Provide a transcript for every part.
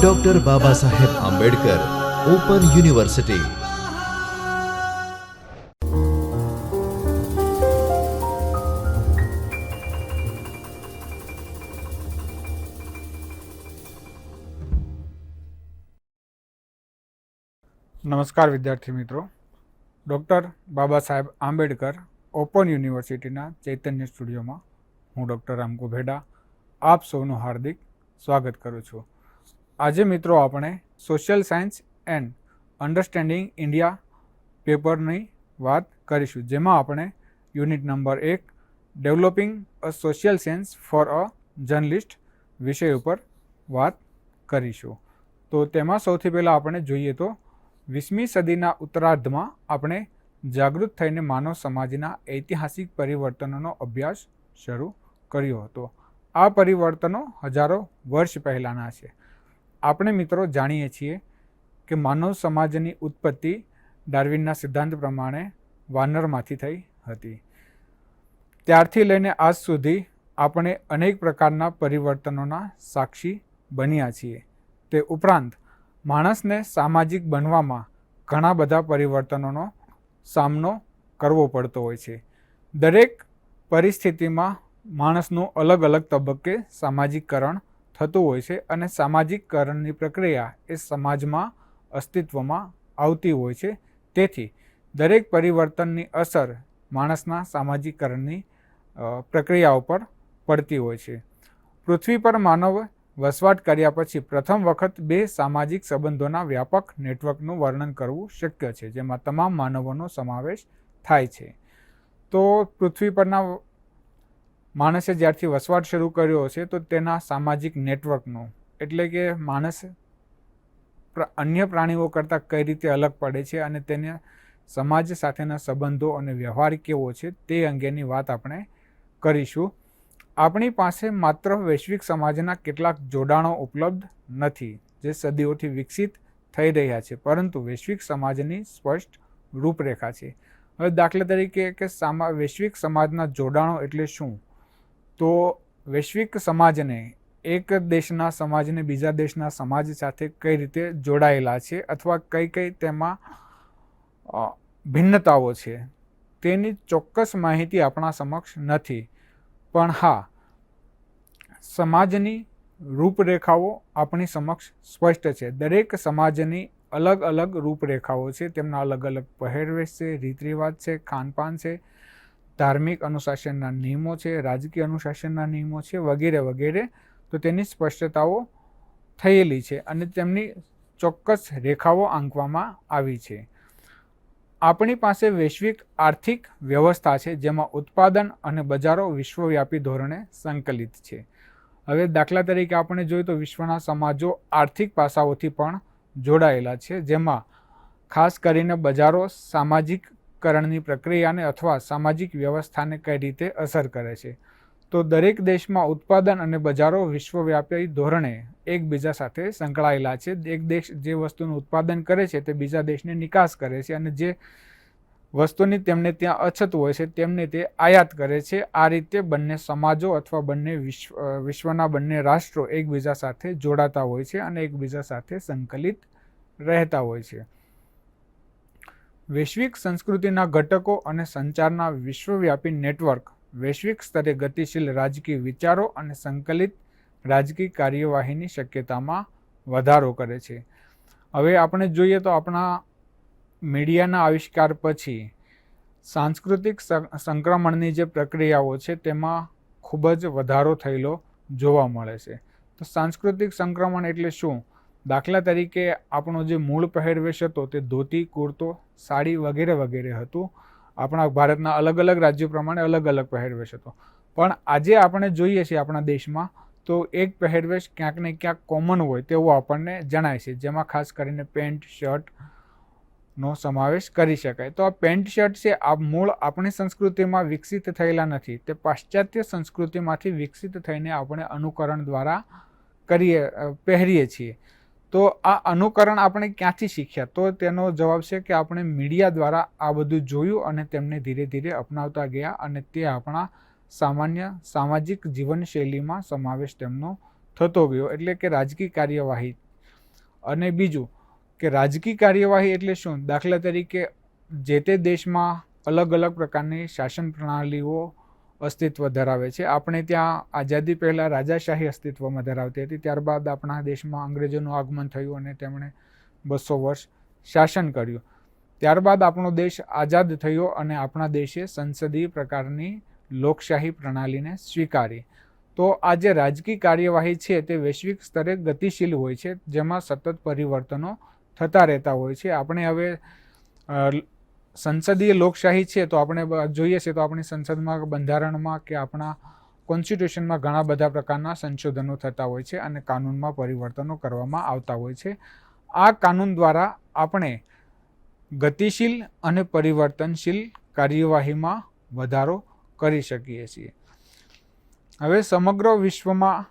Doctor Baba Saheb Ambedkar open university. નમસ્કાર વિદ્યાર્થી મિત્રો. ડૉક્ટર બાબા સાહેબ આંબેડકર ઓપન યુનિવર્સિટીના ચૈતન્ય સ્ટુડિયોમાં હું ડૉક્ટર રામકુ ભેડા આપ સૌનું હાર્દિક સ્વાગત કરું છું. આજે મિત્રો આપણે social science and understanding India પેપરની વાત કરીશું, જેમાં આપણે unit number 1 developing a social science for a journalist વિષય ઉપર વાત કરીશું. તો તેમાં સૌથી પહેલાં આપણે જોઈએ તો 20મી સદીના ઉત્તરાર્ધમાં આપણે જાગૃત થઈને માનવ સમાજના ઐતિહાસિક પરિવર્તનોનો અભ્યાસ શરૂ કર્યો હતો. આ પરિવર્તનો હજારો વર્ષ પહેલાંના છે. આપણે મિત્રો જાણીએ છીએ કે માનવ સમાજની ઉત્પત્તિ ડાર્વિનના સિદ્ધાંત પ્રમાણે વાનરમાંથી થઈ હતી. ત્યારથી લઈને આજ સુધી આપણે અનેક પ્રકારના પરિવર્તનોના સાક્ષી બન્યા છીએ. તે ઉપરાંત માણસને સામાજિક બનવામાં ઘણા બધા પરિવર્તનોનો સામનો કરવો પડતો હોય છે. દરેક પરિસ્થિતિમાં માણસનું અલગ અલગ તબક્કે સામાજિકકરણ થતું હોય છે અને સામાજિકકરણની પ્રક્રિયા એ સમાજમાં અસ્તિત્વમાં આવતી હોય છે. તેથી દરેક પરિવર્તનની અસર માણસના સામાજિકકરણની પ્રક્રિયા ઉપર પડતી હોય છે. પૃથ્વી પર માનવ વસવાટ કર્યા પછી પ્રથમ વખત 2 સામાજિક સંબંધોના વ્યાપક નેટવર્કનું વર્ણન કરવું શક્ય છે, જેમાં તમામ માનવોનો સમાવેશ થાય છે. તો પૃથ્વી પરના માણસે જ્યારથી વસવાટ શરૂ કર્યો છે તો તેના સામાજિક નેટવર્કનું, એટલે કે માણસ અન્ય પ્રાણીઓ કરતાં કઈ રીતે અલગ પડે છે અને તેને સમાજ સાથેના સંબંધો અને વ્યવહાર કેવો છે તે અંગેની વાત આપણે કરીશું. આપણી પાસે માત્ર વૈશ્વિક સમાજના કેટલાક જોડાણો ઉપલબ્ધ નથી જે સદીઓથી વિકસિત થઈ રહ્યા છે, પરંતુ વૈશ્વિક સમાજની સ્પષ્ટ રૂપરેખા છે. હવે દાખલા તરીકે કે વૈશ્વિક સમાજના જોડાણો એટલે શું? તો વૈશ્વિક સમાજને એક દેશના સમાજને બીજા દેશના સમાજ સાથે કઈ રીતે જોડાયેલા છે અથવા કઈ કઈ તેમાં ભિન્નતાઓ છે તેની ચોક્કસ માહિતી આપણા સમક્ષ નથી. પણ હા, સમાજની રૂપરેખાઓ આપણી સમક્ષ સ્પષ્ટ છે. દરેક સમાજની અલગ અલગ રૂપરેખાઓ છે. તેમના અલગ અલગ પહેરવેશ છે, રીત રિવાજ છે, ખાનપાન છે, ધાર્મિક અનુશાસનના નિયમો છે, રાજકીય અનુશાસનના નિયમો છે, વગેરે વગેરે. તો તેની સ્પષ્ટતાઓ થયેલી છે અને તેમની ચોક્કસ રેખાઓ આંકવામાં આવી છે. આપણી પાસે વૈશ્વિક આર્થિક વ્યવસ્થા છે, જેમાં ઉત્પાદન અને બજારો વિશ્વવ્યાપી ધોરણે સંકલિત છે. હવે દાખલા તરીકે આપણે જોઈએ તો વિશ્વના સમાજો આર્થિક પાસાઓથી પણ જોડાયેલા છે, જેમાં ખાસ કરીને બજારો સામાજિકકરણની પ્રક્રિયાને અથવા સામાજિક વ્યવસ્થાને કઈ રીતે અસર કરે છે. તો દરેક દેશમાં ઉત્પાદન અને બજારો વિશ્વવ્યાપી ધોરણે એકબીજા સાથે સંકળાયેલા છે. એક દેશ જે વસ્તુનું ઉત્પાદન કરે છે તે બીજા દેશને નિકાસ કરે છે અને જે વસ્તુની તેમને ત્યાં અછત હોય છે તેમને તે આયાત કરે છે. આ રીતે બંને સમાજો અથવા વિશ્વના બંને રાષ્ટ્રો એકબીજા સાથે જોડાતા હોય છે અને એકબીજા સાથે સંકલિત રહેતા હોય છે. વૈશ્વિક સંસ્કૃતિના ઘટકો અને સંચારના વિશ્વવ્યાપી નેટવર્ક વૈશ્વિક સ્તરે ગતિશીલ રાજકીય વિચારો અને સંકલિત રાજકીય કાર્યવાહીની શક્યતામાં વધારો કરે છે. હવે આપણે જોઈએ તો આપણા મીડિયાના આવિષ્કાર પછી સાંસ્કૃતિક સંક્રમણની જે પ્રક્રિયાઓ છે તેમાં ખૂબ જ વધારો થયેલો જોવા મળે છે. તો સાંસ્કૃતિક સંક્રમણ એટલે શું? દાખલા તરીકે આપણો જે મૂળ પહેરવેશ હતો તે ધોતી, કુર્તો, સાડી વગેરે વગેરે હતું. આપણા ભારતના અલગ અલગ રાજ્યો પ્રમાણે અલગ અલગ પહેરવેશ હતો. પણ આજે આપણે જોઈએ છીએ આપણા દેશમાં તો એક પહેરવેશ ક્યાંક ને ક્યાંક કોમન હોય તેવું આપણને જણાય છે, જેમાં ખાસ કરીને પેન્ટ શર્ટનો સમાવેશ કરી શકાય. તો આ પેન્ટ શર્ટ છે આ મૂળ આપણી સંસ્કૃતિમાં વિકસિત થયેલા નથી, તે પાશ્ચાત્ય સંસ્કૃતિમાંથી વિકસિત થઈને આપણે અનુકરણ દ્વારા પહેરીએ છીએ. તો આ અનુકરણ આપણે ક્યાંથી શીખ્યા? તો તેનો જવાબ છે કે આપણે મીડિયા દ્વારા આ બધું જોયું અને તેમને ધીરે ધીરે અપનાવતા ગયા અને તે આપણા સામાન્ય સામાજિક જીવનશૈલીમાં સમાવેશ તેમનો થતો ગયો. એટલે કે રાજકીય કાર્યવાહી અને બીજું કે રાજકીય કાર્યવાહી એટલે શું? દાખલા તરીકે જે તે દેશમાં અલગ અલગ પ્રકારની શાસન પ્રણાલીઓ અસ્તિત્વ ધરાવે છે. આપણે ત્યાં આઝાદી પહેલાં રાજાશાહી અસ્તિત્વમાં ધરાવતી હતી. ત્યારબાદ આપણા દેશમાં અંગ્રેજોનું આગમન થયું અને તેમણે 200 વર્ષ શાસન કર્યું. ત્યારબાદ આપણો દેશ આઝાદ થયો અને આપણા દેશે સંસદીય પ્રકારની લોકશાહી પ્રણાલીને સ્વીકારી. તો આ જે રાજકીય કાર્યવાહી છે તે વૈશ્વિક સ્તરે ગતિશીલ હોય છે, જેમાં સતત પરિવર્તનો થતા રહેતા હોય છે. આપણે હવે સંસદીય લોકશાહી છે તો આપણે જોઈએ છે તો આપણી સંસદમાં, બંધારણમાં કે આપણા કોન્સ્ટિટ્યુશનમાં ઘણા બધા પ્રકારના સંશોધનો થતા હોય છે અને કાનૂનમાં પરિવર્તનો કરવામાં આવતા હોય છે. આ કાનૂન દ્વારા આપણે ગતિશીલ અને પરિવર્તનશીલ કાર્યવાહીમાં વધારો કરી શકીએ છીએ. હવે સમગ્ર વિશ્વમાં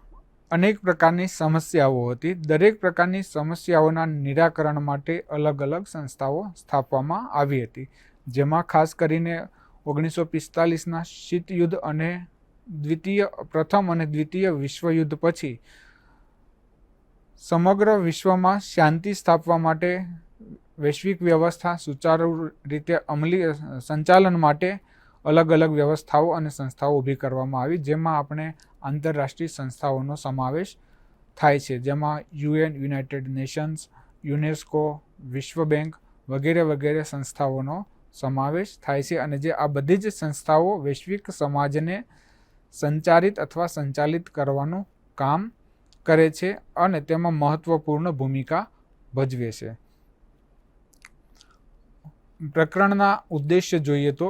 અનેક પ્રકારની સમસ્યાઓ હતી. દરેક પ્રકારની સમસ્યાઓના નિરાકરણ માટે અલગ અલગ સંસ્થાઓ સ્થાપવામાં આવી હતી, જેમાં ખાસ કરીને 1945ના શીત યુદ્ધ અને પ્રથમ અને દ્વિતીય વિશ્વયુદ્ધ પછી સમગ્ર વિશ્વમાં શાંતિ સ્થાપવા માટે, વૈશ્વિક વ્યવસ્થા સુચારુ રીતે સંચાલન માટે અલગ અલગ વ્યવસ્થાઓ અને સંસ્થાઓ ઊભી કરવામાં આવી, જેમાં આપણે આંતરરાષ્ટ્રીય સંસ્થાઓનો સમાવેશ થાય છે, જેમાં UN, યુનાઇટેડ નેશન્સ, યુનેસ્કો, વિશ્વ બેંક વગેરે વગેરે સંસ્થાઓનો સમાવેશ થાય છે. અને જે આ બધી જ સંસ્થાઓ વૈશ્વિક સમાજને સંચારિત અથવા સંચાલિત કરવાનું કામ કરે છે અને તેમાં મહત્વપૂર્ણ ભૂમિકા ભજવે છે. પ્રકરણના ઉદ્દેશ્ય જોઈએ તો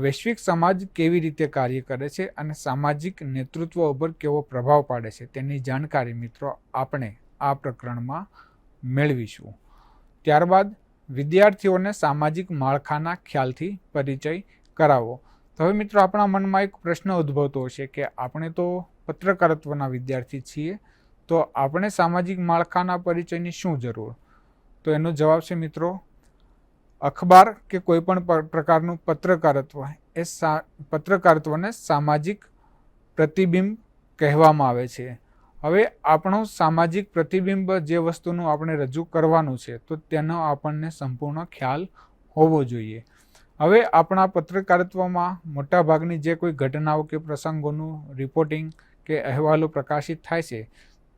વૈશ્વિક સમાજ કેવી રીતે કાર્ય કરે છે અને સામાજિક નેતૃત્વ ઉપર કેવો પ્રભાવ પાડે છે તેની જાણકારી મિત્રો આપણે આ પ્રકરણમાં મેળવીશું. ત્યારબાદ વિદ્યાર્થીઓને સામાજિક માળખાના ખ્યાલથી પરિચય કરાવો. તો હવે મિત્રો આપણા મનમાં એક પ્રશ્ન ઉદ્ભવતો હશે કે આપણે તો પત્રકારત્વના વિદ્યાર્થી છીએ, તો આપણે સામાજિક માળખાના પરિચયની શું જરૂર? તો એનો જવાબ છે મિત્રો, અખબાર કે કોઈ પણ પ્રકારનું પત્રકારત્વ એ પત્રકારત્વને સામાજિક પ્રતિબિંબ કહેવામાં આવે છે. હવે આપણું સામાજિક પ્રતિબિંબ જે વસ્તુનું આપણે રજૂ કરવાનું છે તો તેનો આપણને સંપૂર્ણ ખ્યાલ હોવો જોઈએ. હવે આપણા પત્રકારત્વમાં મોટાભાગની જે કોઈ ઘટનાઓ કે પ્રસંગોનું રિપોર્ટિંગ કે અહેવાલો પ્રકાશિત થાય છે,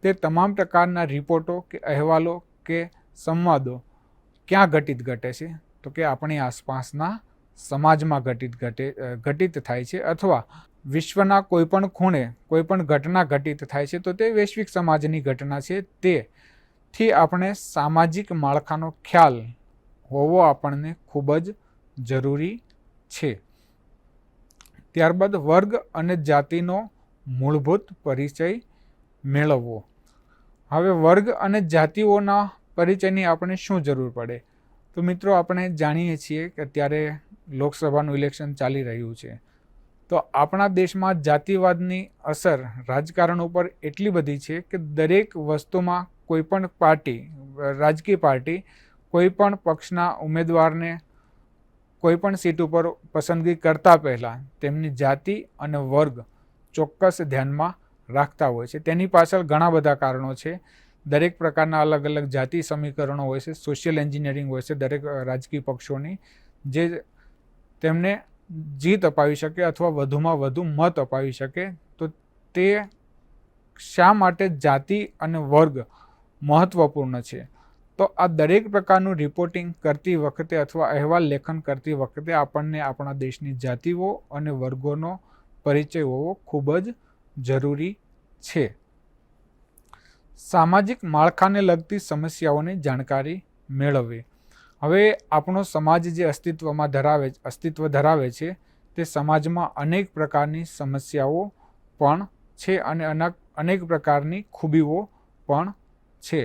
તે તમામ પ્રકારના રિપોર્ટો કે અહેવાલો કે સંવાદો ક્યાં ઘટે છે? તો કે આપણી આસપાસના સમાજમાં ઘટિત થાય છે, અથવા વિશ્વના કોઈ પણ ખૂણે કોઈ પણ ઘટના ઘટિત થાય છે તો તે વૈશ્વિક સમાજની ઘટના છે. તેથી આપણે સામાજિક માળખાનો ખ્યાલ હોવો આપણને ખૂબ જ જરૂરી છે. ત્યારબાદ વર્ગ અને જાતિનો મૂળભૂત પરિચય મેળવવો. હવે વર્ગ અને જાતિઓના પરિચયની આપણે શું જરૂર પડે? તો મિત્રો આપણે જાણીએ છીએ કે અત્યારે લોકસભાનું ઇલેક્શન ચાલી રહ્યું છે, તો આપણા દેશમાં જાતિવાદની અસર રાજકારણ ઉપર એટલી બધી છે કે દરેક વસ્તુમાં કોઈ પણ રાજકીય પાર્ટી કોઈ પણ પક્ષના ઉમેદવારને કોઈ પણ સીટ ઉપર પસંદગી કરતા પહેલાં તેમની જાતિ અને વર્ગ ચોક્કસ ધ્યાનમાં રાખતા હોય છે. તેની પાછળ ઘણા બધા કારણો છે. દરેક પ્રકારના અલગ અલગ જાતિ સમીકરણો હોય છે, સોશિયલ એન્જિનિયરિંગ હોય છે દરેક રાજકીય પક્ષોની, જે તેમને જીત અપાવી શકે અથવા વધુમાં વધુ મત અપાવી શકે. તો તે શા માટે જાતિ અને વર્ગ મહત્વપૂર્ણ છે? તો આ દરેક પ્રકારનું રિપોર્ટિંગ કરતી વખતે અથવા અહેવાલ લેખન કરતી વખતે આપણને આપણા દેશની જાતિઓ અને વર્ગોનો પરિચય હોવો ખૂબ જ જરૂરી છે. સામાજિક માળખાને લગતી સમસ્યાઓની જાણકારી મેળવવી. હવે આપણો સમાજ જે અસ્તિત્વ ધરાવે છે તે સમાજમાં અનેક પ્રકારની સમસ્યાઓ પણ છે અને અનેક પ્રકારની ખૂબીઓ પણ છે.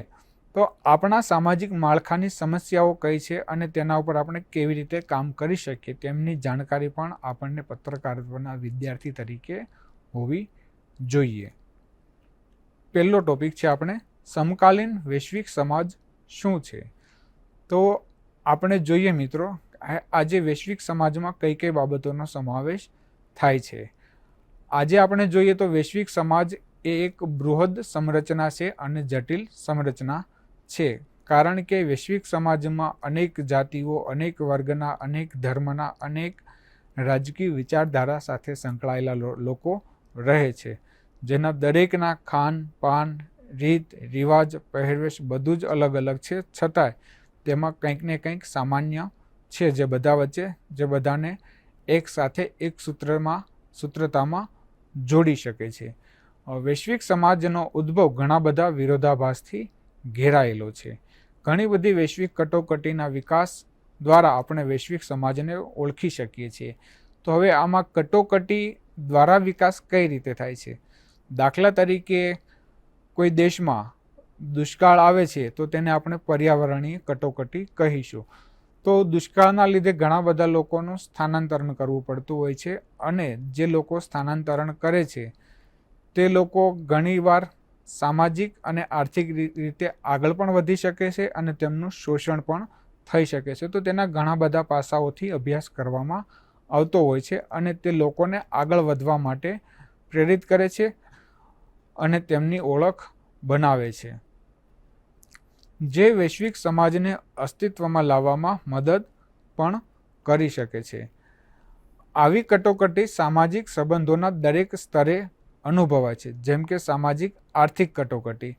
તો આપણા સામાજિક માળખાની સમસ્યાઓ કઈ છે અને તેના ઉપર આપણે કેવી રીતે કામ કરી શકીએ તેમની જાણકારી પણ આપણને પત્રકારત્વના વિદ્યાર્થી તરીકે હોવી જોઈએ. પહેલો ટોપિક છે આપણે સમકાલીન વૈશ્વિક સમાજ શું છે? તો આપણે જોઈએ મિત્રો, આજે વૈશ્વિક સમાજમાં કઈ બાબતોનો સમાવેશ થાય છે. આજે આપણે જોઈએ તો વૈશ્વિક સમાજ એ એક બૃહદ સંરચના છે અને જટિલ સંરચના છે, કારણ કે વૈશ્વિક સમાજમાં અનેક જાતિઓ, અનેક વર્ગના, અનેક ધર્મના, અનેક રાજકીય વિચારધારા સાથે સંકળાયેલા લોકો રહે છે, જેના દરેકના ખાન પાન, રીત રિવાજ, પહેરવેશ બધું જ અલગ અલગ છે, છતાંય તેમાં કંઈક ને કંઈક સામાન્ય છે જે બધા વચ્ચે, જે બધાને એક સાથે એક સૂત્રતામાં જોડી શકે છે. વૈશ્વિક સમાજનો ઉદ્ભવ ઘણા બધા વિરોધાભાસથી ઘેરાયેલો છે. ઘણી બધી વૈશ્વિક કટોકટીના વિકાસ દ્વારા આપણે વૈશ્વિક સમાજને ઓળખી શકીએ છીએ. તો હવે આમાં કટોકટી દ્વારા વિકાસ કઈ રીતે થાય છે? દાખલા તરીકે કોઈ દેશમાં દુષ્કાળ આવે છે તો તેને આપણે પર્યાવરણીય કટોકટી કહીશું. તો દુષ્કાળના લીધે ઘણા બધા લોકોનું સ્થાનાંતરણ કરવું પડતું હોય છે, અને જે લોકો સ્થાનાંતરણ કરે છે તે લોકો ઘણીવાર સામાજિક અને આર્થિક રીતે આગળ પણ વધી શકે છે અને તેમનું શોષણ પણ થઈ શકે છે. તો તેના ઘણા બધા પાસાઓથી અભ્યાસ કરવામાં આવતો હોય છે અને તે લોકોને આગળ વધવા માટે પ્રેરિત કરે છે અને તેમની ઓળખ બનાવે છે, જે વૈશ્વિક સમાજને અસ્તિત્વમાં લાવવામાં મદદ પણ કરી શકે છે. આવી કટોકટી સામાજિક સંબંધોના દરેક સ્તરે અનુભવાય છે, જેમ કે સામાજિક આર્થિક કટોકટી.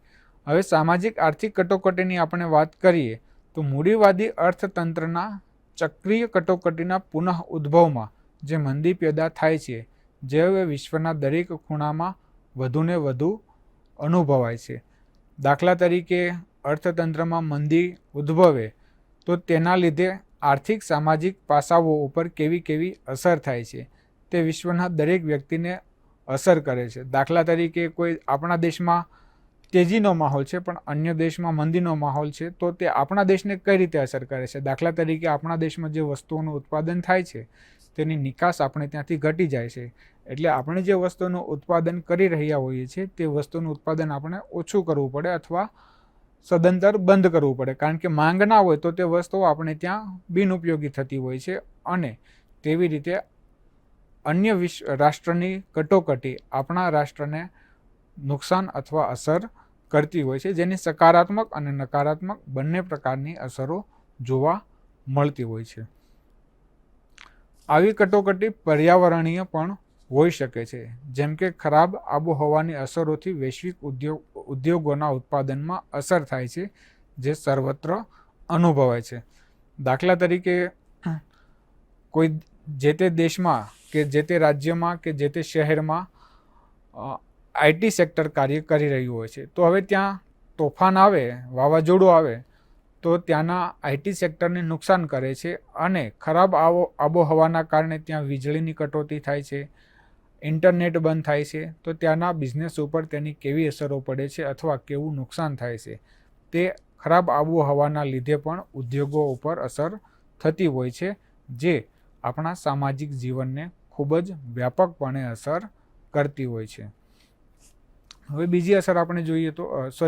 હવે સામાજિક આર્થિક કટોકટીની આપણે વાત કરીએ તો મૂડીવાદી અર્થતંત્રના ચક્રીય કટોકટીના પુનઃ ઉદ્ભવમાં જે મંદી પેદા થાય છે, જે હવે વિશ્વના દરેક ખૂણામાં વધુને વધુ અનુભવાય છે. દાખલા તરીકે અર્થતંત્રમાં મંદી ઉદ્ભવે તો તેના લીધે આર્થિક સામાજિક પાસાઓ ઉપર કેવી કેવી અસર થાય છે તે વિશ્વના દરેક વ્યક્તિને અસર કરે છે. દાખલા તરીકે કોઈ આપણા દેશમાં તેજીનો માહોલ છે પણ અન્ય દેશમાં મંદીનો માહોલ છે, તો તે આપણા દેશને કઈ રીતે અસર કરે છે? દાખલા તરીકે આપણા દેશમાં જે વસ્તુઓનું ઉત્પાદન થાય છે તેની નિકાસ આપણે ત્યાંથી ઘટી જાય છે, એટલે આપણે જે વસ્તુનું ઉત્પાદન કરી રહ્યા હોઈએ છીએ તે વસ્તુનું ઉત્પાદન આપણે ઓછું કરવું પડે અથવા સદંતર બંધ કરવું પડે, કારણ કે માંગ ના હોય તો તે વસ્તુઓ આપણે ત્યાં બિનઉપયોગી થતી હોય છે. અને તેવી રીતે અન્ય રાષ્ટ્રની કટોકટી આપણા રાષ્ટ્રને નુકસાન અથવા અસર કરતી હોય છે, જેની સકારાત્મક અને નકારાત્મક બંને પ્રકારની અસરો જોવા મળતી હોય છે. આવી કટોકટી પર્યાવરણીય પણ હોઈ શકે છે, જેમ કે ખરાબ આબોહવાની અસરોથી વૈશ્વિક ઉદ્યોગોના ઉત્પાદનમાં અસર થાય છે, જે સર્વત્ર અનુભવાય છે. દાખલા તરીકે કોઈ જે તે દેશમાં કે જે તે રાજ્યમાં કે જે તે શહેરમાં આઈટી સેક્ટર કાર્ય કરી રહ્યું હોય છે, તો હવે ત્યાં તોફાન આવે, વાવાઝોડું આવે તો ત્યાંના આઈટી સેક્ટરને નુકસાન કરે છે, અને ખરાબ આબોહવાના કારણે ત્યાં વીજળીની કટોતી થાય છે, ઇન્ટરનેટ બંધ થાય છે, તો ત્યાંના બિઝનેસ ઉપર તેની કેવી અસરો પડે છે અથવા કેવું નુકસાન થાય છે, તે ખરાબ આબોહવાના લીધે પણ ઉદ્યોગો ઉપર અસર થતી હોય છે, જે આપણા સામાજિક જીવનને ખૂબ જ વ્યાપકપણે અસર કરતી હોય છે. હવે બીજી અસર આપણે જોઈએ તો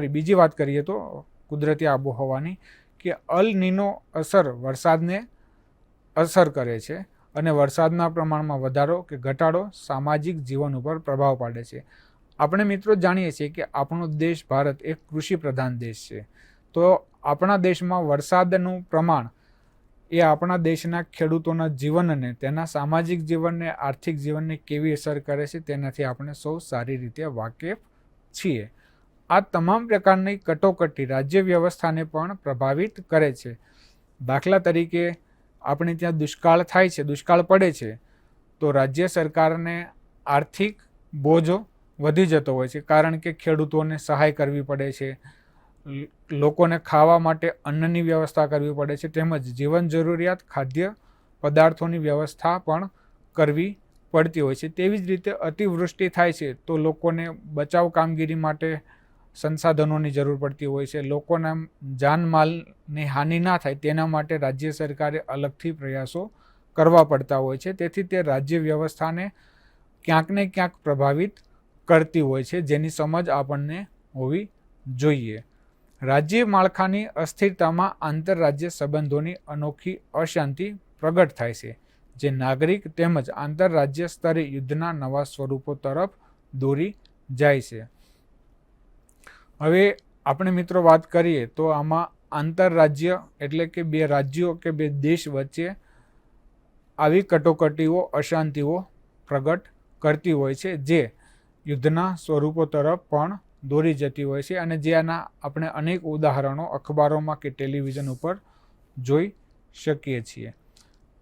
બીજી વાત કરીએ તો કુદરતી આબોહવાની, કે અલ નીનો અસર વરસાદને અસર કરે છે અને વરસાદના પ્રમાણમાં વધારો કે ઘટાડો સામાજિક જીવન ઉપર પ્રભાવ પાડે છે. આપણે મિત્રો જાણીએ છીએ કે આપણો દેશ ભારત એક કૃષિ પ્રધાન દેશ છે, તો આપણા દેશમાં વરસાદનું પ્રમાણ એ આપણા દેશના ખેડૂતોના જીવનને, તેના સામાજિક જીવનને, આર્થિક જીવનને કેવી અસર કરે છે તેનાથી આપણે સૌ સારી રીતે વાકેફ છીએ. આ તમામ પ્રકારની કટોકટી રાજ્ય વ્યવસ્થાને પણ પ્રભાવિત કરે છે. દાખલા તરીકે આપણે ત્યાં દુષ્કાળ થાય છે, દુષ્કાળ પડે છે, તો રાજ્ય સરકારને આર્થિક બોજો વધી જતો હોય છે, કારણ કે ખેડૂતોને સહાય કરવી પડે છે, લોકોને ખાવા માટે અન્નની વ્યવસ્થા કરવી પડે છે, તેમજ જીવન જરૂરિયાત ખાદ્ય પદાર્થોની વ્યવસ્થા પણ કરવી પડતી હોય છે. તેવી જ રીતે અતિવૃષ્ટિ થાય છે તો લોકોને બચાવ કામગીરી માટે સંસાધનોની જરૂર પડતી હોય છે, લોકોના જાનમાલની હાનિ ના થાય તેના માટે રાજ્ય સરકારે અલગથી પ્રયાસો કરવા પડતા હોય છે. તેથી તે રાજ્ય વ્યવસ્થાને ક્યાંક ને ક્યાંક પ્રભાવિત કરતી હોય છે, જેની સમજ આપણને હોવી જોઈએ. રાજ્ય માળખાની અસ્થિરતામાં આંતરરાજ્ય સંબંધોની અનોખી અશાંતિ પ્રગટ થાય છે, જે નાગરિક તેમજ આંતરરાજ્ય સ્તરે યુદ્ધના નવા સ્વરૂપો તરફ દોરી જાય છે. હવે આપણે મિત્રો વાત કરીએ તો આમાં આંતરરાજ્ય એટલે કે બે રાજ્યો કે બે દેશ વચ્ચે આવી કટોકટીઓ અશાંતિઓ પ્રગટ કરતી હોય છે, જે યુદ્ધના સ્વરૂપો તરફ પણ દોરી જતી હોય છે અને જેના આપણે અનેક ઉદાહરણો અખબારોમાં કે ટેલિવિઝન ઉપર જોઈ શકીએ છીએ.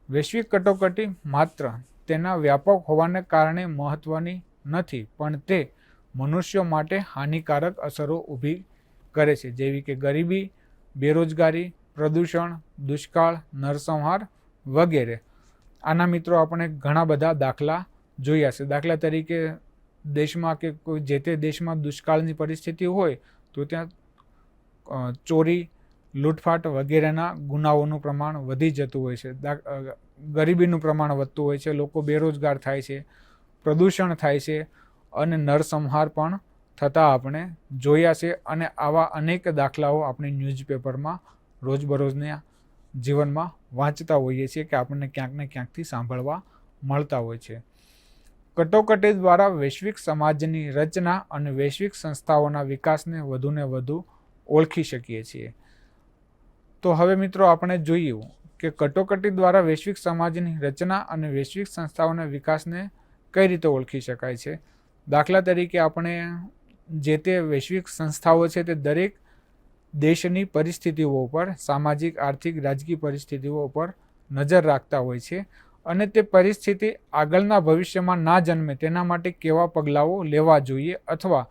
વૈશ્વિક કટોકટી માત્ર તેના વ્યાપક હોવાને કારણે મહત્વની નથી, પણ તે મનુષ્યો માટે હાનિકારક અસરો ઊભી કરે છે, જેવી કે ગરીબી, બેરોજગારી, પ્રદૂષણ, દુષ્કાળ, નરસંહાર વગેરે. આના મિત્રો આપણે ઘણા બધા દાખલા જોયા છે. દાખલા તરીકે દેશમાં કે કોઈ જે તે દેશમાં દુષ્કાળની પરિસ્થિતિ હોય તો ત્યાં ચોરી, લૂંટફાટ વગેરેના ગુનાઓનું પ્રમાણ વધી જતું હોય છે. ગરીબીનું પ્રમાણ વધતું હોય છે, લોકો બેરોજગાર થાય છે, પ્રદૂષણ થાય છે અને નરસંહાર પણ થતા આપણે જોયા છે. અને આવા અનેક દાખલાઓ આપણે ન્યૂઝપેપરમાં રોજબરોજના જીવનમાં વાંચતા હોઈએ છીએ કે આપણને ક્યાંક ને ક્યાંકથી સાંભળવા મળતા હોય છે. કટોકટી દ્વારા વૈશ્વિક સમાજની રચના અને વૈશ્વિક સંસ્થાઓના વિકાસને વધુને વધુ ઓળખી શકીએ છીએ. તો હવે મિત્રો આપણે જોયું કે કટોકટી દ્વારા વૈશ્વિક સમાજની રચના અને વૈશ્વિક સંસ્થાઓના વિકાસને કઈ રીતે ઓળખી શકાય છે. દાખલા તરીકે આપણે જે તે વૈશ્વિક સંસ્થાઓ છે તે દરેક દેશની પરિસ્થિતિઓ ઉપર, સામાજિક, આર્થિક, રાજકીય પરિસ્થિતિઓ ઉપર નજર રાખતા હોય છે અને તે પરિસ્થિતિ આગળના ભવિષ્યમાં ના જન્મે તેના માટે કેવા પગલાઓ લેવા જોઈએ, અથવા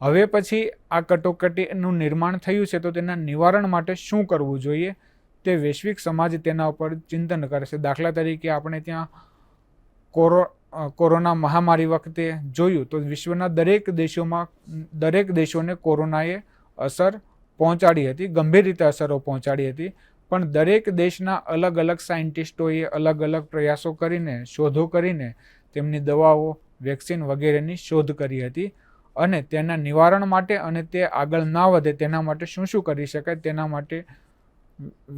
હવે પછી આ કટોકટીનું નિર્માણ થયું છે તો તેના નિવારણ માટે શું કરવું જોઈએ, તે વૈશ્વિક સમાજ તેના ઉપર ચિંતન કરે છે. દાખલા તરીકે આપણે ત્યાં કોરોના મહામારી વખતે જોયું તો વિશ્વના દરેક દેશોને કોરોનાએ અસર પહોંચાડી હતી, ગંભીર રીતે અસરો પહોંચાડી હતી, પણ દરેક દેશના અલગ અલગ સાયન્ટિસ્ટોએ અલગ અલગ પ્રયાસો કરીને, શોધો કરીને તેમની દવાઓ, વેક્સિન વગેરેની શોધ કરી હતી અને તેના નિવારણ માટે અને તે આગળ ના વધે તેના માટે શું શું કરી શકાય તેના માટે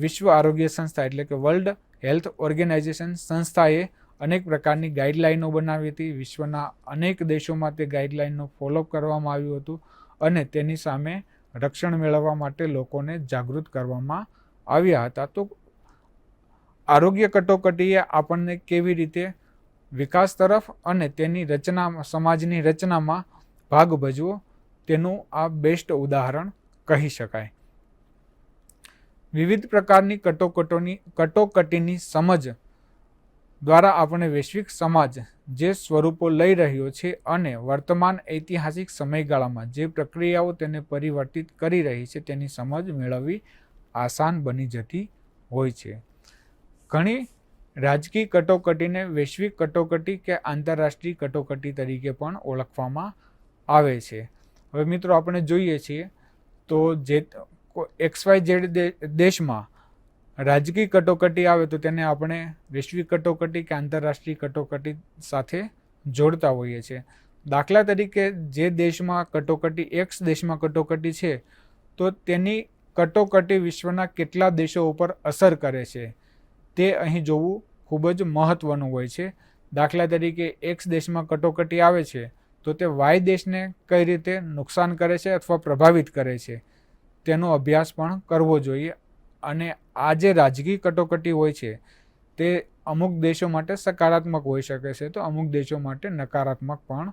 વિશ્વ આરોગ્ય સંસ્થા એટલે કે વર્લ્ડ હેલ્થ ઓર્ગેનાઇઝેશન સંસ્થાએ અનેક પ્રકારની ગાઈડલાઈનો બનાવી હતી. વિશ્વના અનેક દેશોમાં તે ગાઈડલાઈનનું ફોલોઅપ કરવામાં આવ્યું હતું અને તેની સામે રક્ષણ મેળવવા માટે લોકોને જાગૃત કરવામાં આવ્યા હતા. તો આરોગ્ય કટોકટીએ આપણને કેવી રીતે વિકાસ તરફ અને તેની રચના, સમાજની રચનામાં ભાગ ભજવો તેનું આ બેસ્ટ ઉદાહરણ કહી શકાય. વિવિધ પ્રકારની કટોકટીની સમજ દ્વારા આપણે વૈશ્વિક સમાજ જે સ્વરૂપો લઈ રહ્યો છે અને વર્તમાન ઐતિહાસિક સમયગાળામાં જે પ્રક્રિયાઓ તેને પરિવર્તિત કરી રહી છે તેની સમજ મેળવવી આસાન બની જતી હોય છે. ઘણી રાજકીય કટોકટીને વૈશ્વિક કટોકટી કે આંતરરાષ્ટ્રીય કટોકટી તરીકે પણ ઓળખવામાં આવે છે. હવે મિત્રો આપણે જોઈએ છીએ તો જે XYZ દેશમાં રાજકીય કટોકટી આવે તો તેને આપણે વૈશ્વિક કટોકટી કે આંતરરાષ્ટ્રીય કટોકટી સાથે જોડતા હોઈએ છીએ. દાખલા તરીકે જે દેશમાં કટોકટી, X દેશમાં કટોકટી છે તો તેની કટોકટી વિશ્વના કેટલા દેશો ઉપર અસર કરે છે તે અહીં જોવું ખૂબ જ મહત્વનું હોય છે. દાખલા તરીકે X દેશમાં કટોકટી આવે છે તો તે Y દેશને કઈ રીતે નુકસાન કરે છે અથવા પ્રભાવિત કરે છે તેનો અભ્યાસ પણ કરવો જોઈએ. અને આ જે રાજકીય કટોકટી હોય છે તે અમુક દેશો માટે સકારાત્મક હોઈ શકે છે તો અમુક દેશો માટે નકારાત્મક પણ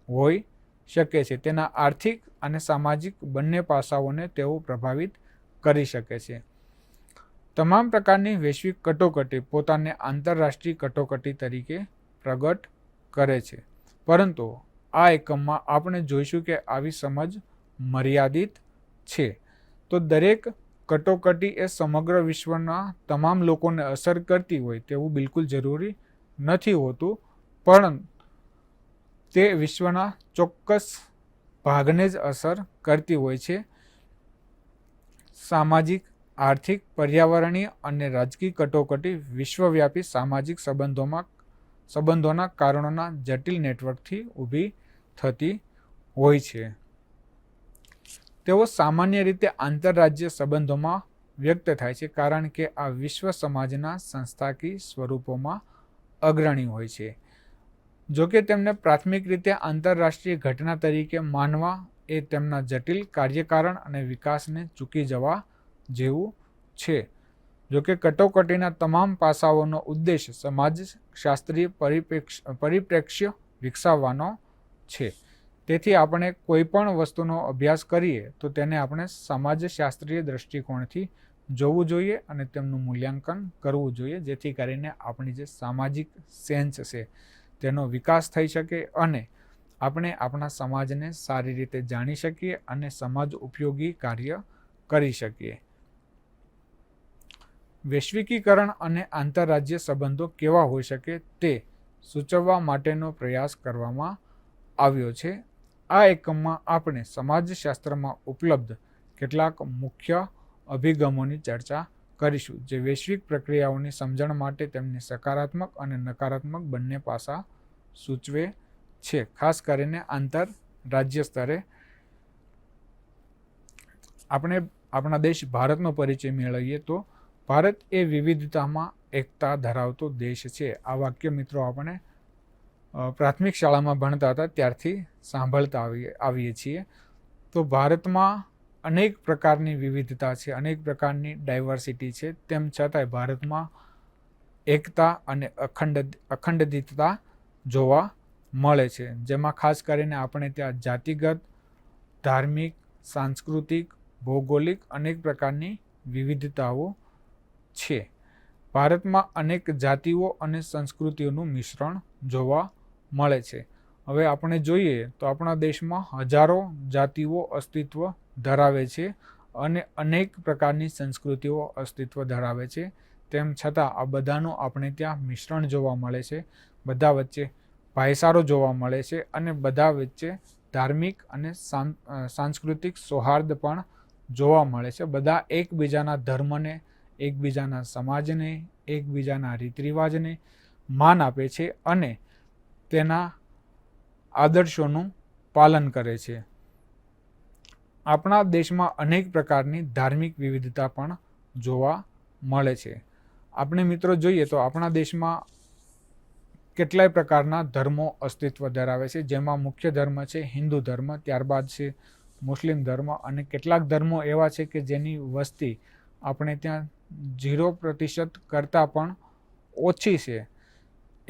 હોઈ શકે છે. તેના આર્થિક અને સામાજિક બંને પાસાઓને તેઓ પ્રભાવિત કરી શકે છે. તમામ પ્રકારની વૈશ્વિક કટોકટી પોતાને આંતરરાષ્ટ્રીય કટોકટી તરીકે પ્રગટ કરે છે, પરંતુ આ એકમમાં આપણે જોઈશું કે આવી સમજ મર્યાદિત છે. તો દરેક કટોકટી એ સમગ્ર વિશ્વના તમામ લોકોને અસર કરતી હોય તેવું બિલકુલ જરૂરી નથી હોતું, પણ તે વિશ્વના ચોક્કસ ભાગને જ અસર કરતી હોય છે. સામાજિક, આર્થિક, પર્યાવરણીય અને રાજકીય કટોકટી વિશ્વવ્યાપી સામાજિક સંબંધોના કારણોના જટિલ નેટવર્કથી ઊભી થતી હોય છે. તેઓ સામાન્ય રીતે આંતરરાજ્ય સંબંધોમાં વ્યક્ત થાય છે કારણ કે આ વિશ્વ સમાજના સંસ્થાકીય સ્વરૂપોમાં અગ્રણી હોય છે. જોકે તેમને પ્રાથમિક રીતે આંતરરાષ્ટ્રીય ઘટના તરીકે માનવા એ તેમના જટિલ કાર્યકારણ અને વિકાસને ચૂકી જવા જેવું છે. જોકે કટોકટીના તમામ પાસાઓનો ઉદ્દેશ સમાજશાસ્ત્રીય પરિપ્રેક્ષ્ય વિકસાવવાનો છે. તેથી આપણે કોઈ પણ વસ્તુનો અભ્યાસ કરીએ તો તેને આપણે સમાજશાસ્ત્રીય દ્રષ્ટિકોણથી જોવું જોઈએ અને તેમનું મૂલ્યાંકન કરવું જોઈએ, જેથી કરીને આપણી જે સામાજિક સેન્સ છે તેનો વિકાસ થઈ શકે અને આપણે આપણા સમાજને સારી રીતે જાણી શકીએ અને સમાજ ઉપયોગી કાર્ય કરી શકીએ. વૈશ્વિકીકરણ અને આંતરરાજ્ય સંબંધો કેવા હોઈ શકે તે સૂચવવા માટેનો પ્રયાસ કરવામાં આવ્યો છે. આ એકમમાં આપણે સમાજશાસ્ત્રમાં ઉપલબ્ધ કેટલાક મુખ્ય અભિગમોની ચર્ચા કરીશું, જે વૈશ્વિક પ્રક્રિયાઓની સમજણ માટે તેમની સકારાત્મક અને નકારાત્મક બંને પાસા સૂચવે છે. ખાસ કરીને આંતરરાજ્ય સ્તરે આપણે આપણા દેશ ભારતનો પરિચય મેળવીએ તો ભારત એ વિવિધતામાં એકતા ધરાવતો દેશ છે. આ વાક્ય મિત્રો આપણે પ્રાથમિક શાળામાં ભણતા હતા ત્યારથી સાંભળતા આવીએ છીએ. તો ભારતમાં અનેક પ્રકારની વિવિધતા છે, અનેક પ્રકારની ડાયવર્સિટી છે. તેમ છતાંય ભારતમાં એકતા અને અખંડિતતા જોવા મળે છે, જેમાં ખાસ કરીને આપણે ત્યાં જાતિગત, ધાર્મિક, સાંસ્કૃતિક, ભૌગોલિક અનેક પ્રકારની વિવિધતાઓ છે. ભારતમાં અનેક જાતિઓ અને સંસ્કૃતિઓનું મિશ્રણ જોવા મળે છે. હવે આપણે જોઈએ તો આપણા દેશમાં હજારો જાતિઓ અસ્તિત્વ ધરાવે છે અને અનેક પ્રકારની સંસ્કૃતિઓ અસ્તિત્વ ધરાવે છે. તેમ છતાં આ બધાનું આપણે ત્યાં મિશ્રણ જોવા મળે છે. બધા વચ્ચે ભાઈચારો જોવા મળે છે અને બધા વચ્ચે ધાર્મિક અને સાંસ્કૃતિક સૌહાર્દ પણ જોવા મળે છે. બધા એકબીજાના ધર્મને, એકબીજાના સમાજને, એકબીજાના રીત રિવાજને માન આપે છે અને તેના આદર્શોનું પાલન કરે છે. આપણા દેશમાં અનેક પ્રકારની ધાર્મિક વિવિધતા પણ જોવા મળે છે. આપણે મિત્રો જોઈએ તો આપણા દેશમાં કેટલાય પ્રકારના ધર્મો અસ્તિત્વ ધરાવે છે, જેમાં મુખ્ય ધર્મ છે હિન્દુ ધર્મ, ત્યારબાદ છે મુસ્લિમ ધર્મ અને કેટલાક ધર્મો એવા છે કે જેની વસ્તી આપણે ત્યાં 0% કરતાં પણ ઓછી છે,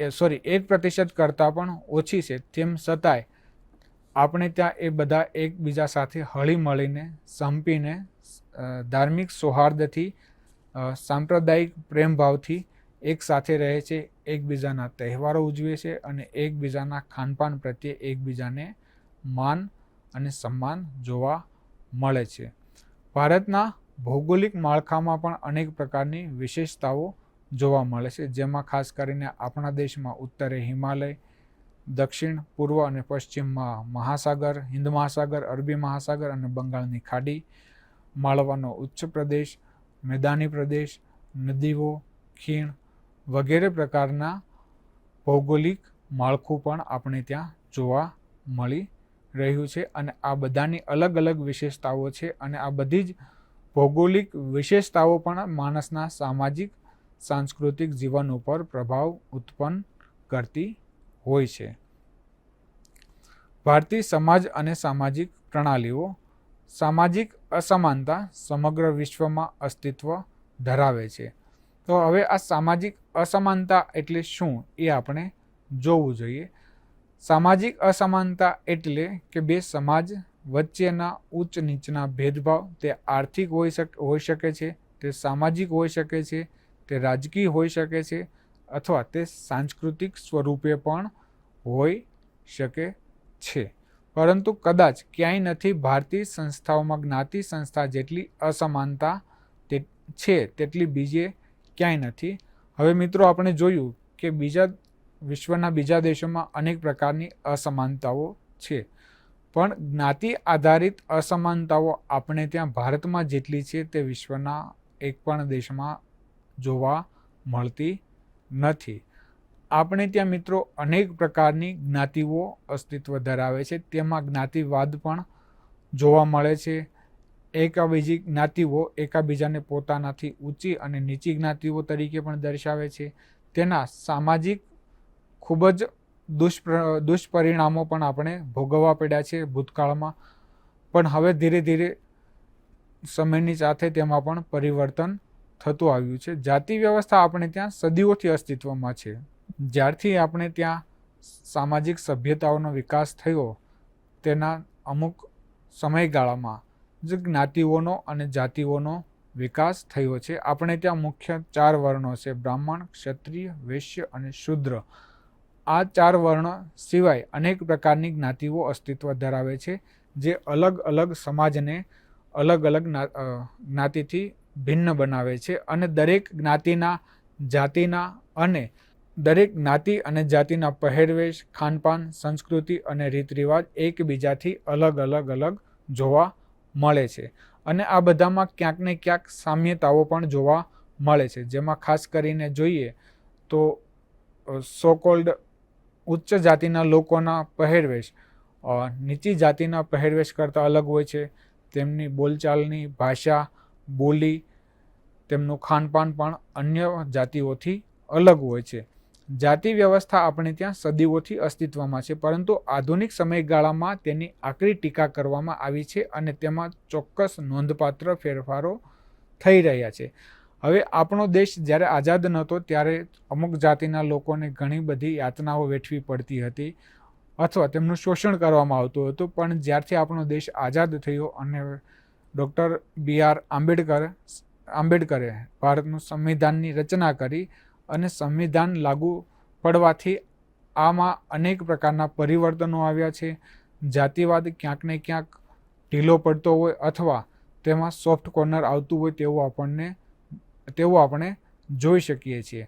1% કરતાં પણ ઓછી છે. તેમ છતાંય આપણે ત્યાં એ બધા એકબીજા સાથે હળી મળીને, સંપીને, ધાર્મિક સૌહાર્દથી, સાંપ્રદાયિક પ્રેમભાવથી એક સાથે રહે છે, એકબીજાના તહેવારો ઉજવે છે અને એકબીજાના ખાનપાન પ્રત્યે એકબીજાને માન અને સન્માન જોવા મળે છે. ભારતના ભૌગોલિક માળખામાં પણ અનેક પ્રકારની વિશેષતાઓ જોવા મળે છે, જેમાં ખાસ કરીને આપણા દેશમાં ઉત્તરે હિમાલય, દક્ષિણ, પૂર્વ અને પશ્ચિમમાં મહાસાગર, હિન્દ મહાસાગર, અરબી મહાસાગર અને બંગાળની ખાડી, માળવાનો ઉચ્ચ પ્રદેશ, મેદાની પ્રદેશ, નદીઓ, ખીણ વગેરે પ્રકારના ભૌગોલિક માળખું પણ આપણે ત્યાં જોવા મળી રહ્યું છે. અને આ બધાની અલગ અલગ વિશેષતાઓ છે અને આ બધી જ ભૌગોલિક વિશેષતાઓ પણ માણસના સામાજિક સાંસ્કૃતિક જીવન ઉપર પ્રભાવ ઉત્પન્ન કરતી હોય છે. ભારતીય સમાજ અને સામાજિક પ્રણાલીઓ. સામાજિક અસમાનતા સમગ્ર વિશ્વમાં અસ્તિત્વ ધરાવે છે. તો હવે આ સામાજિક અસમાનતા એટલે શું એ આપણે જોવું જોઈએ. સામાજિક અસમાનતા એટલે કે બે સમાજ વચ્ચેના ઉચ્ચ નીચના ભેદભાવ. તે આર્થિક હોઈ શકે છે, તે સામાજિક હોઈ શકે છે, તે રાજકીય હોઈ શકે છે અથવા તે સાંસ્કૃતિક સ્વરૂપે પણ હોઈ શકે છે. પરંતુ કદાચ ક્યાંય નથી ભારતીય સંસ્થાઓમાં જ્ઞાતિ સંસ્થા જેટલી અસમાનતા છે તેટલી બીજે ક્યાંય નથી. હવે મિત્રો આપણે જોયું કે વિશ્વના બીજા દેશોમાં અનેક પ્રકારની અસમાનતાઓ છે, પણ જ્ઞાતિ આધારિત અસમાનતાઓ આપણે ત્યાં ભારતમાં જેટલી છે તે વિશ્વના એક પણ દેશમાં જોવા મળતી નથી. આપણે ત્યાં મિત્રો અનેક પ્રકારની જ્ઞાતિઓ અસ્તિત્વ ધરાવે છે. તેમાં જ્ઞાતિવાદ પણ જોવા મળે છે. બીજી જ્ઞાતિઓ એકાબીજાને પોતાનાથી ઊંચી અને નીચી જ્ઞાતિઓ તરીકે પણ દર્શાવે છે. તેના સામાજિક ખૂબ જ દુષ્પરિણામો પણ આપણે ભોગવવા પડ્યા છે ભૂતકાળમાં. પણ હવે ધીરે ધીરે સમયની સાથે તેમાં પણ પરિવર્તન થતું આવ્યું છે. જાતિ વ્યવસ્થા આપણે ત્યાં સદીઓથી અસ્તિત્વમાં છે. જ્યારથી આપણે ત્યાં સામાજિક સભ્યતાઓનો વિકાસ થયો તેના અમુક સમયગાળામાં જ જ્ઞાતિઓનો અને જાતિઓનો વિકાસ થયો છે. આપણે ત્યાં મુખ્ય 4 વર્ણો છે: બ્રાહ્મણ, ક્ષત્રિય, વૈશ્ય અને શૂદ્ર. આ 4 વર્ણ સિવાય અનેક પ્રકારની જ્ઞાતિઓ અસ્તિત્વ ધરાવે છે, જે અલગ અલગ સમાજને અલગ અલગ જ્ઞાતિથી ભિન્ન બનાવે છે. અને દરેક જ્ઞાતિ અને જાતિના પહેરવેશ, ખાનપાન, સંસ્કૃતિ અને રીત રિવાજ એકબીજાથી અલગ જોવા મળે છે. અને આ બધામાં ક્યાંક ને ક્યાંક સામ્યતાઓ પણ જોવા મળે છે. જેમાં ખાસ કરીને જોઈએ તો સો કોલ્ડ ઉચ્ચ જાતિના લોકોના પહેરવેશ નીચી જાતિના પહેરવેશ કરતાં અલગ હોય છે. તેમની બોલચાલની ભાષા, બોલી, તેમનું ખાનપાન પણ અન્ય જાતિઓથી અલગ હોય છે. જાતિ વ્યવસ્થા આપણે ત્યાં સદીઓથી અસ્તિત્વમાં છે, પરંતુ આધુનિક સમયગાળામાં તેની આકરી ટીકા કરવામાં આવી છે અને તેમાં ચોક્કસ નોંધપાત્ર ફેરફારો થઈ રહ્યા છે. હવે આપણો દેશ જ્યારે આઝાદ નહોતો ત્યારે અમુક જાતિના લોકોને ઘણી બધી યાતનાઓ વેઠવી પડતી હતી અથવા તેમનું શોષણ કરવામાં આવતું હતું. પણ જ્યારથી આપણો દેશ આઝાદ થયો અને ડૉક્ટર B.R. આંબેડકરે ભારતનું સંવિધાનની રચના કરી અને સંવિધાન લાગુ પડવાથી આમાં અનેક પ્રકારના પરિવર્તનો આવ્યા છે. જાતિવાદ ક્યાંક ને ક્યાંક ઢીલો પડતો હોય અથવા તેમાં સોફ્ટ કોર્નર આવતું હોય તેવું આપણે જોઈ શકીએ છીએ.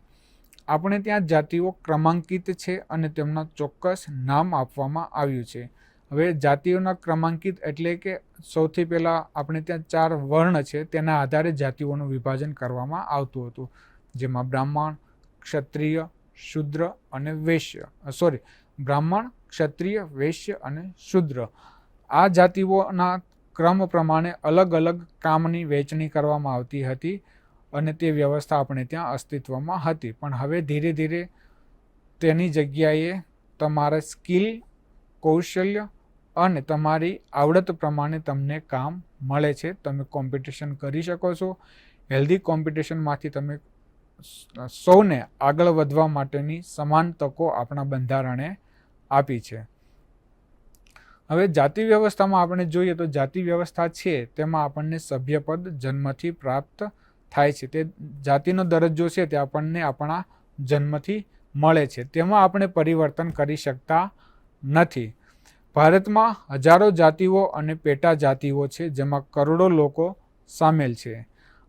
આપણે ત્યાં જાતિઓ ક્રમાંકિત છે અને તેમના ચોક્કસ નામ આપવામાં આવ્યું છે. હવે જાતિઓના ક્રમાંકિત એટલે કે સૌથી પહેલાં આપણે ત્યાં 4 વર્ણ છે, તેના આધારે જાતિઓનું વિભાજન કરવામાં આવતું હતું, જેમાં બ્રાહ્મણ, ક્ષત્રિય, શૂદ્ર અને વૈશ્ય. બ્રાહ્મણ, ક્ષત્રિય, વૈશ્ય અને શૂદ્ર. આ જાતિઓના ક્રમ પ્રમાણે અલગ અલગ કામની વહેંચણી કરવામાં આવતી હતી અને તે વ્યવસ્થા આપણે ત્યાં અસ્તિત્વમાં હતી. પણ હવે ધીરે ધીરે તેની જગ્યાએ તમારા સ્કિલ, કૌશલ્ય અને તમારી આવડત પ્રમાણે તમને કામ મળે છે. તમે કોમ્પિટિશન કરી શકો છો. હેલ્ધી કોમ્પિટિશનમાંથી તમે સૌને આગળ વધવા માટેની સમાન તકો આપણા બંધારણે આપી છે. હવે જાતિ વ્યવસ્થામાં આપણે જોઈએ તો જાતિ વ્યવસ્થા છે તેમાં આપણને સભ્યપદ જન્મથી પ્રાપ્ત થાય છે. તે જાતિનો દરજ્જો છે તે આપણને આપણા જન્મથી મળે છે. તેમાં આપણે પરિવર્તન કરી શકતા નથી. ભારતમાં હજારો જાતિઓ અને પેટા જાતિઓ છે, જેમાં કરોડો લોકો સામેલ છે.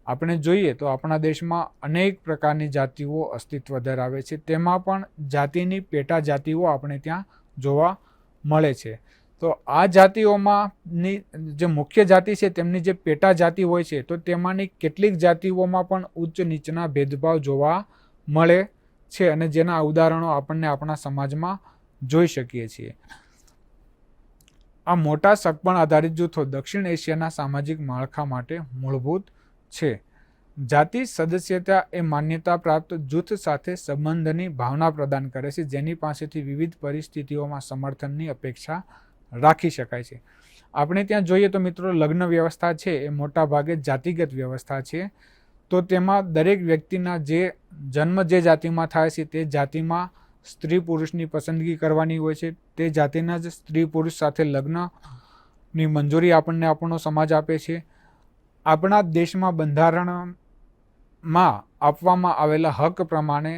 આપણે જોઈએ તો આપણા દેશમાં અનેક પ્રકારની જાતિઓ અસ્તિત્વ ધરાવે છે. તેમાં પણ જાતિની પેટા જાતિઓ આપણે ત્યાં જોવા મળે છે. તો આ જાતિઓમાંની જે મુખ્ય જાતિ છે તેમની જે પેટા જાતિ હોય છે તો તેમાંની કેટલીક જાતિઓમાં પણ ઉચ્ચ નીચના ભેદભાવ જોવા મળે છે અને જેના ઉદાહરણો આપણને આપણા સમાજમાં જોઈ શકીએ છીએ. આ મોટા સગપણ આધારિત જૂથો દક્ષિણ એશિયાના સામાજિક માળખા માટે મૂળભૂત છે. જાતિ સદસ્યતા એ માન્યતા પ્રાપ્ત જૂથ સાથે સંબંધની ભાવના પ્રદાન કરે છે, જેની પાસેથી વિવિધ પરિસ્થિતિઓમાં સમર્થનની અપેક્ષા રાખી શકાય છે. આપણે ત્યાં જોઈએ તો મિત્રો લગ્ન વ્યવસ્થા છે એ મોટા ભાગે જાતિગત વ્યવસ્થા છે. તો તેમાં દરેક વ્યક્તિના જન્મ જે જાતિમાં થાય છે તે જાતિમાં સ્ત્રી પુરુષની પસંદગી કરવાની હોય છે. તે જાતિના જ સ્ત્રી પુરુષ સાથે લગ્નની મંજૂરી આપણને આપણો સમાજ આપે છે. આપણા દેશમાં બંધારણમાં આપવામાં આવેલા હક પ્રમાણે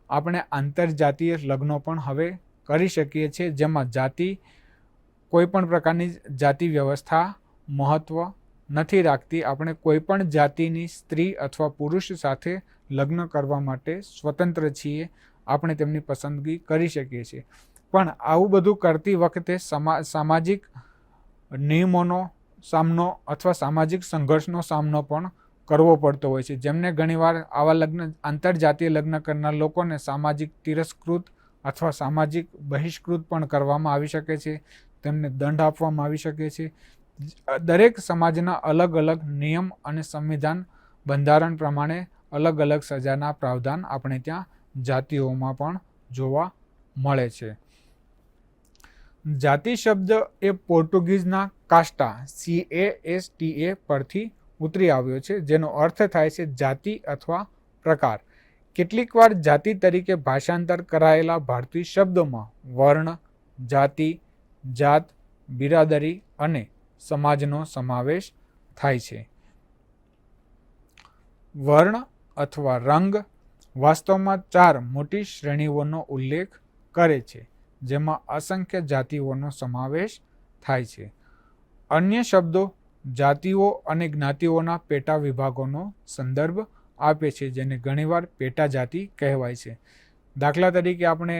આપણે આંતરજાતીય લગ્નો પણ હવે કરી શકીએ છીએ, જેમાં કોઈ પણ પ્રકારની જાતિ વ્યવસ્થા મહત્વ નથી રાખતી. આપણે કોઈ પણ જાતિની સ્ત્રી અથવા પુરુષ સાથે લગ્ન કરવા માટે સ્વતંત્ર છીએ. આપણે તેમની પસંદગી કરી શકીએ છીએ. પણ આવું બધું કરતી વખતે સામાજિક નિયમોનો સામનો અથવા સામાજિક સંઘર્ષનો સામનો પણ કરવો પડતો હોય છે, જેમને ઘણીવાર આવા આંતરજાતીય લગ્ન કરનાર લોકોને સામાજિક તિરસ્કૃત અથવા સામાજિક બહિષ્કૃત પણ કરવામાં આવી શકે છે. તેમને દંડ આપવામાં આવી શકે છે. દરેક સમાજના અલગ અલગ નિયમ અને સંવિધાન બંધારણ પ્રમાણે અલગ અલગ સજાના પ્રાવધાન આપણે ત્યાં જાતિઓમાં પણ જોવા મળે છે. જાતિ શબ્દ એ પોર્ટુગીઝના કાસ્ટા CASTA પરથી ઉતરી આવ્યો છે, જેનો અર્થ થાય છે જાતિ અથવા પ્રકાર. કેટલીકવાર જાતિ તરીકે ભાષાંતર કરાયેલા ભારતીય શબ્દોમાં વર્ણ, જાતિ, જાત, બિરાદરી અને સમાજનો સમાવેશ થાય છે. વર્ણ અથવા રંગ વાસ્તવમાં 4 મોટી શ્રેણીઓનો ઉલ્લેખ કરે છે, જેમાં અસંખ્ય જાતિઓનો સમાવેશ થાય છે. અન્ય શબ્દો જાતિઓ અને જ્ઞાતિઓના પેટા વિભાગોનો સંદર્ભ આપે છે, જેને ઘણીવાર પેટા જાતિ કહેવાય છે. દાખલા તરીકે આપણે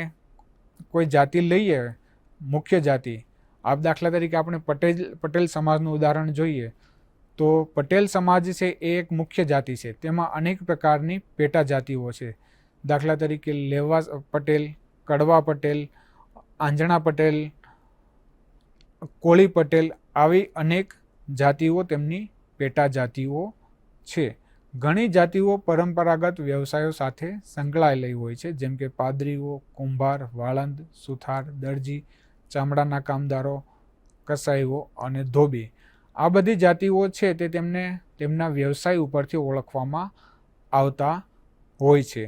કોઈ જાતિ લઈએ, મુખ્ય જાતિ. દાખલા તરીકે આપણે પટેલ સમાજનું ઉદાહરણ જોઈએ તો પટેલ સમાજ છે એ એક મુખ્ય જાતિ છે. તેમાં અનેક પ્રકારની પેટા જાતિઓ છે. દાખલા તરીકે લેવા પટેલ, કડવા પટેલ, આંજણા પટેલ, કોળી પટેલ, આવી અનેક જાતિઓ તેમની પેટા જાતિઓ છે. ઘણી જાતિઓ પરંપરાગત વ્યવસાયો સાથે સંકળાયેલી હોય છે, જેમ કે પાદરીઓ, કુંભાર, વાળંદ, સુથાર, દરજી, ચામડાના કામદારો, કસાઈઓ અને ધોબી. આ બધી જાતિઓ છે તે તેમના વ્યવસાય ઉપરથી ઓળખવામાં આવતા હોય છે.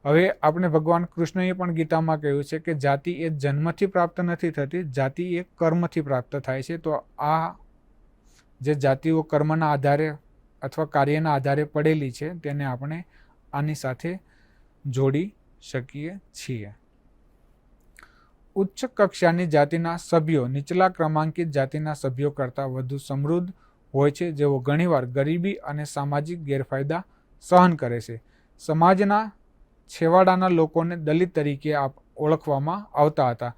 હવે આપણે ભગવાન કૃષ્ણએ પણ ગીતામાં કહ્યું છે કે જાતિ એ જન્મથી પ્રાપ્ત નથી થતી, જાતિ એ કર્મથી પ્રાપ્ત થાય છે. તો આ જે જાતિઓ કર્મના આધારે અથવા કાર્યના આધારે પડેલી છે તેને આપણે આની સાથે જોડી શકીએ છીએ. ઉચ્ચ કક્ષાની જાતિના સભ્યો નીચલા ક્રમાંકિત જાતિના સભ્યો કરતાં વધુ સમૃદ્ધ હોય છે, જેઓ ઘણીવાર ગરીબી અને સામાજિક ગેરફાયદા સહન કરે છે. સમાજના છેવાડાના લોકોને દલિત તરીકે ઓળખવામાં આવતા હતા.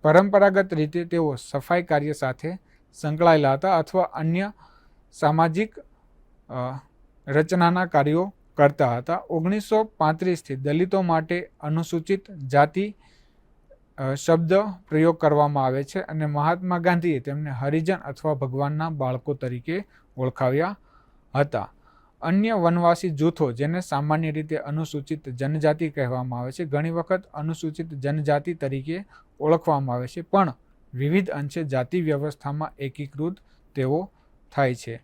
પરંપરાગત રીતે તેઓ સફાઈ કાર્ય સાથે સંકળાયેલા હતા અથવા અન્ય સામાજિક રચનાના કાર્યો કરતા હતા. 1935થી દલિતો માટે અનુસૂચિત જાતિ શબ્દ પ્રયોગ કરવામાં આવે છે અને મહાત્મા ગાંધીએ તેમને હરિજન અથવા ભગવાનના બાળકો તરીકે ઓળખાવ્યા હતા. અન્ય વનવાસી જૂથો, જેને સામાન્ય રીતે અનુસૂચિત જનજાતિ કહેવામાં આવે છે, ઘણી વખત અનુસૂચિત જનજાતિ તરીકે ઓળખવામાં આવે છે, પણ વિવિધ અંશે જાતિ વ્યવસ્થામાં એકીકૃત તેઓ થાય છે.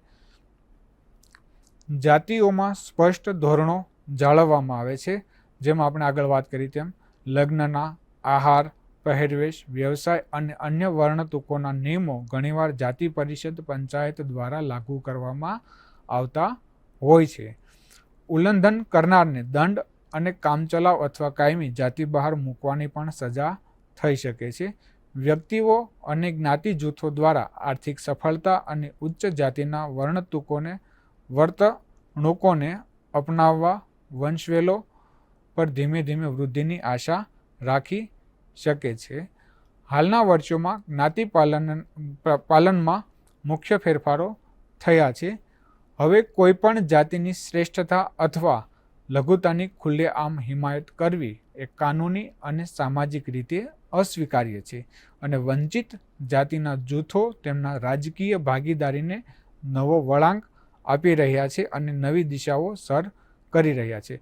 જાતિઓમાં સ્પષ્ટ ધોરણો જાળવવામાં આવે છે, જેમ આપણે આગળ વાત કરી તેમ લગ્નના, આહાર, પહેરવેશ, વ્યવસાય અને અન્ય વર્ણતુકોના નિયમો ઘણીવાર જાતિ પરિષદ પંચાયત દ્વારા લાગુ કરવામાં આવતા હોય છે. ઉલ્લંઘન કરનારને દંડ અને કામચલાઉ અથવા કાયમી જાતિ બહાર મૂકવાની પણ સજા થઈ શકે છે. વ્યક્તિઓ અને જ્ઞાતિ જૂથો દ્વારા આર્થિક સફળતા અને ઉચ્ચ જાતિના વર્તણૂકોને અપનાવવા વંશવેલો પર ધીમે ધીમે વૃદ્ધિની આશા રાખી શકે છે. હાલના વર્ષોમાં જ્ઞાતિ પાલનમાં મુખ્ય ફેરફારો થયા છે. હવે કોઈપણ જાતિની શ્રેષ્ઠતા અથવા લઘુતાની ખુલ્લેઆમ હિમાયત કરવી એ કાનૂની અને સામાજિક રીતે અસ્વીકાર્ય છે અને વંચિત જાતિના જૂથો તેમના રાજકીય ભાગીદારીને નવો વળાંક આપી રહ્યા છે અને નવી દિશાઓ સર કરી રહ્યા છે.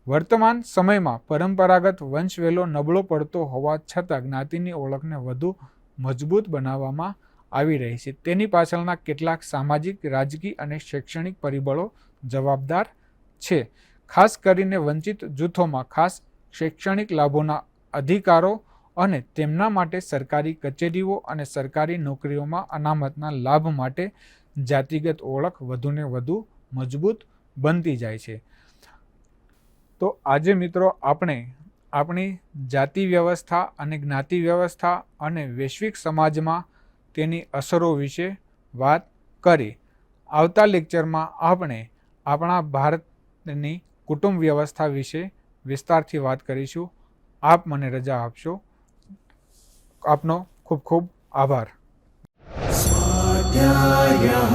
વર્તમાન સમયમાં પરંપરાગત વંશવેલો નબળો પડતો હોવા છતાં જ્ઞાતિની ઓળખને વધુ મજબૂત બનાવવામાં આવી રહી છે. તેની પાછળના કેટલાક સામાજિક, રાજકીય અને શૈક્ષણિક પરિબળો જવાબદાર છે. ખાસ કરીને વંચિત જૂથોમાં ખાસ શૈક્ષણિક લાભોના અધિકારો અને તેમના માટે સરકારી કચેરીઓ અને સરકારી નોકરીઓમાં અનામતના લાભ માટે જાતિગત ઓળખ વધુને વધુ મજબૂત બનતી જાય છે. તો આજે મિત્રો આપણે આપણી જાતિ વ્યવસ્થા અને જ્ઞાતિ વ્યવસ્થા અને વૈશ્વિક સમાજમાં તેની અસરો વિશે વાત કરી. આવતા લેક્ચરમાં આપણે આપણા ભારતની કુટુંબ વ્યવસ્થા વિશે વિસ્તારથી વાત કરીશું. આપ મને રજા આપશો. આપનો ખૂબ ખૂબ આભાર. स्वाध्यायः